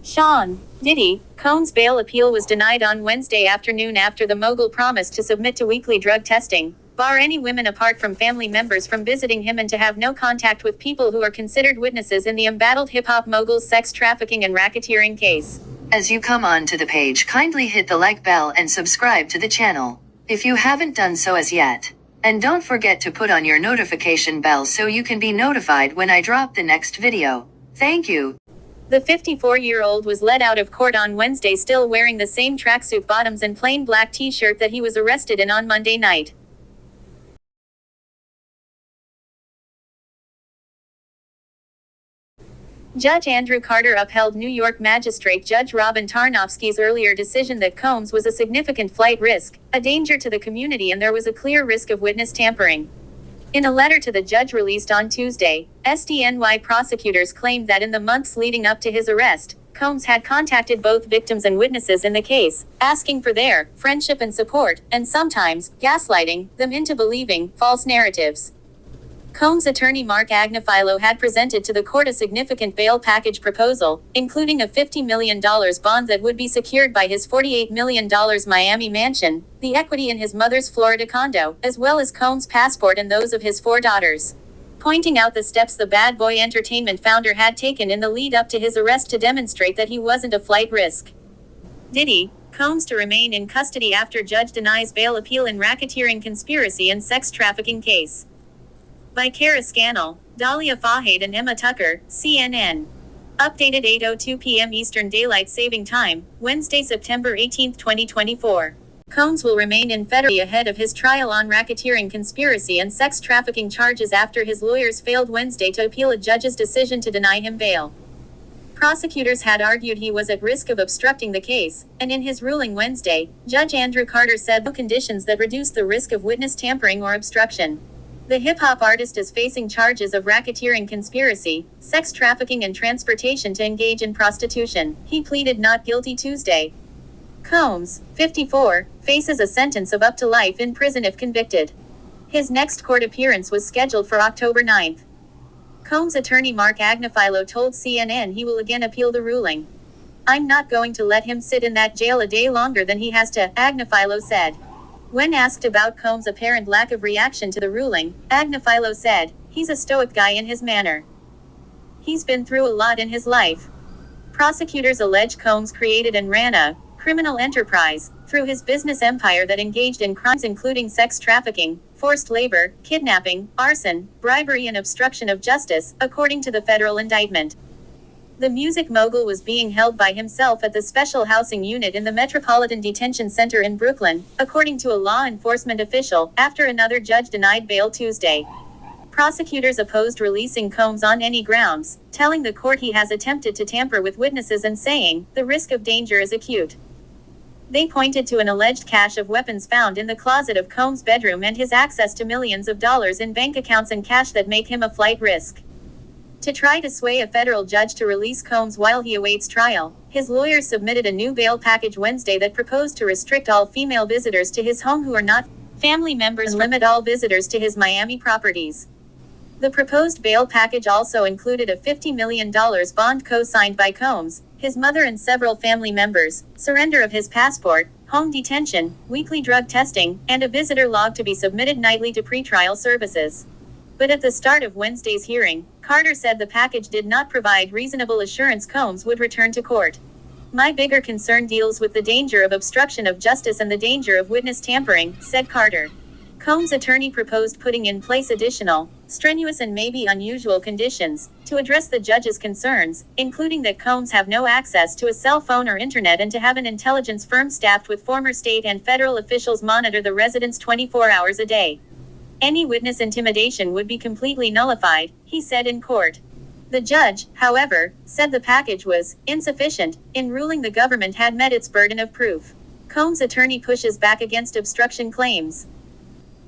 Sean Diddy Combs' bail appeal was denied on Wednesday afternoon after the mogul promised to submit to weekly drug testing, bar any women apart from family members from visiting him, and to have no contact with people who are considered witnesses in the embattled hip-hop mogul's sex trafficking and racketeering case. As you come on to the page, kindly hit the like bell and subscribe to the channel if you haven't done so as yet. And don't forget to put on your notification bell so you can be notified when I drop the next video. Thank you. The 54-year-old was led out of court on Wednesday still wearing the same tracksuit bottoms and plain black t-shirt that he was arrested in on Monday night. Judge Andrew Carter upheld New York Magistrate Judge Robin Tarnofsky's earlier decision that Combs was a significant flight risk, a danger to the community, and there was a clear risk of witness tampering. In a letter to the judge released on Tuesday, SDNY prosecutors claimed that in the months leading up to his arrest, Combs had contacted both victims and witnesses in the case, asking for their friendship and support, and sometimes gaslighting them into believing false narratives. Combs' attorney Mark Agnifilo had presented to the court a significant bail package proposal, including a $50 million bond that would be secured by his $48 million Miami mansion, the equity in his mother's Florida condo, as well as Combs' passport and those of his 4 daughters. Pointing out the steps the Bad Boy Entertainment founder had taken in the lead up to his arrest to demonstrate that he wasn't a flight risk. Diddy, Combs to remain in custody after judge denies bail appeal in racketeering conspiracy and sex trafficking case. By Kara Scannell, Dahlia Fahad and Emma Tucker, CNN. Updated 8:02 p.m. Eastern Daylight Saving Time, Wednesday, September 18, 2024. Combs will remain in federal ahead of his trial on racketeering conspiracy and sex trafficking charges after his lawyers failed Wednesday to appeal a judge's decision to deny him bail. Prosecutors had argued he was at risk of obstructing the case, and in his ruling Wednesday, Judge Andrew Carter said no conditions that reduce the risk of witness tampering or obstruction. The hip-hop artist is facing charges of racketeering conspiracy, sex trafficking and transportation to engage in prostitution. He pleaded not guilty Tuesday. Combs, 54, faces a sentence of up to life in prison if convicted. His next court appearance was scheduled for October 9. Combs' attorney Mark Agnifilo told CNN he will again appeal the ruling. "I'm not going to let him sit in that jail a day longer than he has to," Agnifilo said. When asked about Combs' apparent lack of reaction to the ruling, Agnifilo said, "He's a stoic guy in his manner. He's been through a lot in his life." Prosecutors allege Combs created and ran a criminal enterprise through his business empire that engaged in crimes including sex trafficking, forced labor, kidnapping, arson, bribery, and obstruction of justice, according to the federal indictment. The music mogul was being held by himself at the Special Housing Unit in the Metropolitan Detention Center in Brooklyn, according to a law enforcement official, after another judge denied bail Tuesday. Prosecutors opposed releasing Combs on any grounds, telling the court he has attempted to tamper with witnesses and saying, the risk of danger is acute. They pointed to an alleged cache of weapons found in the closet of Combs' bedroom and his access to millions of dollars in bank accounts and cash that make him a flight risk. To try to sway a federal judge to release Combs while he awaits trial, his lawyers submitted a new bail package Wednesday that proposed to restrict all female visitors to his home who are not family members and limit all visitors to his Miami properties. The proposed bail package also included a $50 million bond co-signed by Combs, his mother and several family members, surrender of his passport, home detention, weekly drug testing, and a visitor log to be submitted nightly to pretrial services. But at the start of Wednesday's hearing, Carter said the package did not provide reasonable assurance Combs would return to court. "My bigger concern deals with the danger of obstruction of justice and the danger of witness tampering," said Carter. Combs' attorney proposed putting in place additional, strenuous and maybe unusual conditions to address the judge's concerns, including that Combs have no access to a cell phone or internet and to have an intelligence firm staffed with former state and federal officials monitor the residents 24 hours a day. Any witness intimidation would be completely nullified, he said in court. The judge, however, said the package was insufficient, in ruling the government had met its burden of proof. Combs' attorney pushes back against obstruction claims.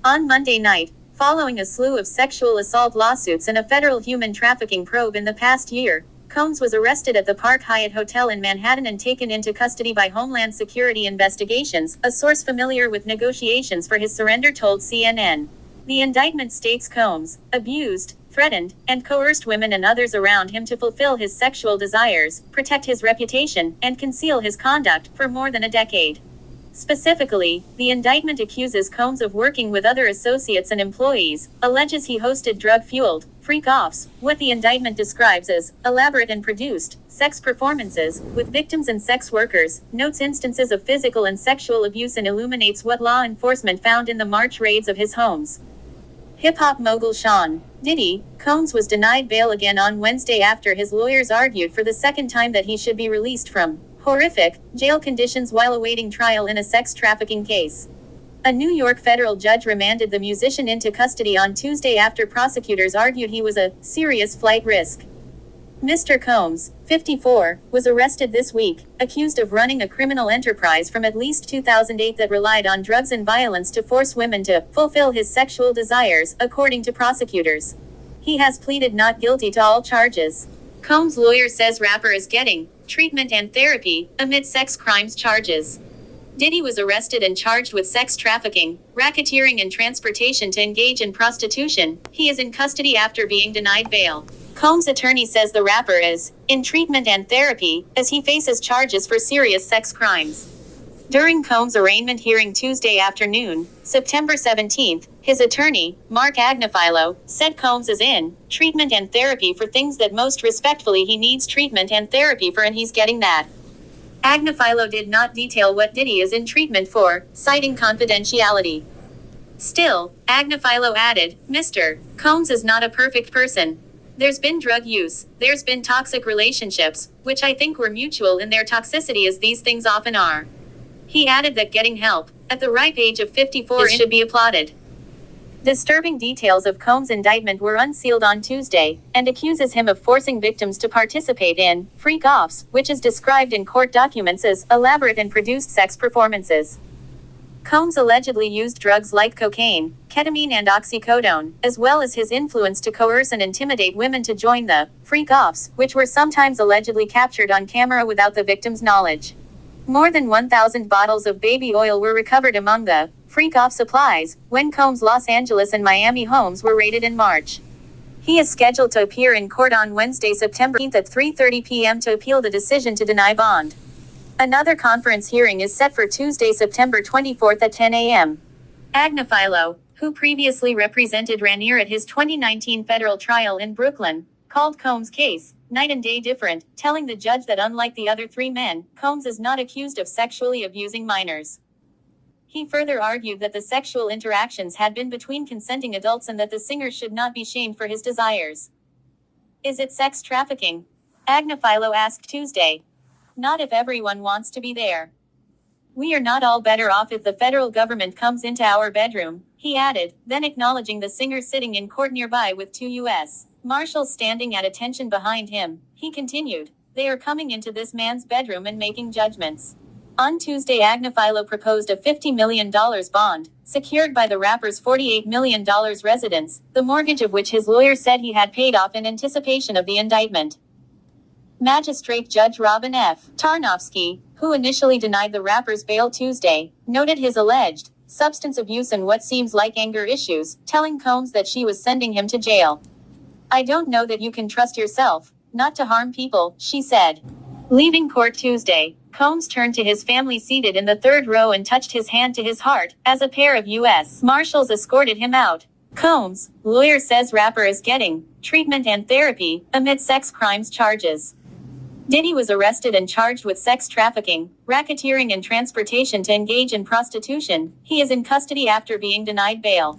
On Monday night, following a slew of sexual assault lawsuits and a federal human trafficking probe in the past year, Combs was arrested at the Park Hyatt Hotel in Manhattan and taken into custody by Homeland Security investigations, a source familiar with negotiations for his surrender told CNN. The indictment states Combs abused threatened, and coerced women and others around him to fulfill his sexual desires, protect his reputation, and conceal his conduct for more than a decade. Specifically, the indictment accuses Combs of working with other associates and employees, alleges he hosted drug-fueled, freak-offs, what the indictment describes as elaborate and produced sex performances with victims and sex workers, notes instances of physical and sexual abuse, and illuminates what law enforcement found in the March raids of his homes. Hip-hop mogul Sean Diddy Combs was denied bail again on Wednesday after his lawyers argued for the second time that he should be released from horrific jail conditions while awaiting trial in a sex trafficking case. A New York federal judge remanded the musician into custody on Tuesday after prosecutors argued he was a serious flight risk. Mr. Combs, 54, was arrested this week, accused of running a criminal enterprise from at least 2008 that relied on drugs and violence to force women to fulfill his sexual desires, according to prosecutors. He has pleaded not guilty to all charges. Combs' lawyer says rapper is getting treatment and therapy amid sex crimes charges. Diddy was arrested and charged with sex trafficking, racketeering, and transportation to engage in prostitution. He is in custody after being denied bail. Combs' attorney says the rapper is in treatment and therapy as he faces charges for serious sex crimes. During Combs' arraignment hearing Tuesday afternoon, September 17th, his attorney, Mark Agnifilo, said Combs is in treatment and therapy for things that most respectfully he needs treatment and therapy for, and he's getting that. Agnifilo did not detail what Diddy is in treatment for, citing confidentiality. Still, Agnifilo added, Mr. Combs is not a perfect person. There's been drug use, there's been toxic relationships, which I think were mutual in their toxicity, as these things often are. He added that getting help, at the ripe age of 54, should be applauded. Disturbing details of Combs' indictment were unsealed on Tuesday, and accuses him of forcing victims to participate in freak-offs, which is described in court documents as elaborate and produced sex performances. Combs allegedly used drugs like cocaine, ketamine, and oxycodone, as well as his influence to coerce and intimidate women to join the freak-offs, which were sometimes allegedly captured on camera without the victim's knowledge. More than 1,000 bottles of baby oil were recovered among the freak-off supplies when Combs' Los Angeles and Miami homes were raided in March. He is scheduled to appear in court on Wednesday, September 18th at 3:30 p.m. to appeal the decision to deny bond. Another conference hearing is set for Tuesday, September 24th at 10 a.m. Agnifilo, who previously represented Raniere at his 2019 federal trial in Brooklyn, called Combs' case night and day different, telling the judge that unlike the other three men, Combs is not accused of sexually abusing minors. He further argued that the sexual interactions had been between consenting adults and that the singer should not be shamed for his desires. Is it sex trafficking? Agnifilo asked Tuesday. Not if everyone wants to be there. We are not all better off if the federal government comes into our bedroom, he added, then acknowledging the singer sitting in court nearby with two U.S. Marshals standing at attention behind him. He continued, they are coming into this man's bedroom and making judgments. On Tuesday, Agnifilo proposed a $50 million bond, secured by the rapper's $48 million residence, the mortgage of which his lawyer said he had paid off in anticipation of the indictment. Magistrate Judge Robin F. Tarnofsky, who initially denied the rapper's bail Tuesday, noted his alleged substance abuse and what seems like anger issues, telling Combs that she was sending him to jail. I don't know that you can trust yourself, not to harm people, she said. Leaving court Tuesday, Combs turned to his family seated in the third row and touched his hand to his heart, as a pair of U.S. Marshals escorted him out. Combs' lawyer says rapper is getting treatment and therapy amid sex crimes charges. Diddy was arrested and charged with sex trafficking, racketeering, and transportation to engage in prostitution. He is in custody after being denied bail.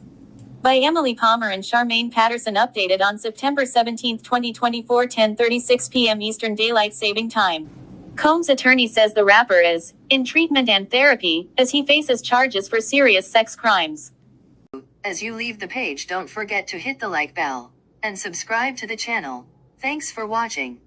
By Emily Palmer and Charmaine Patterson, updated on September 17, 2024, 10:36 p.m. Eastern Daylight Saving Time. Combs' attorney says the rapper is in treatment and therapy as he faces charges for serious sex crimes. As you leave the page, don't forget to hit the like bell and subscribe to the channel. Thanks for watching.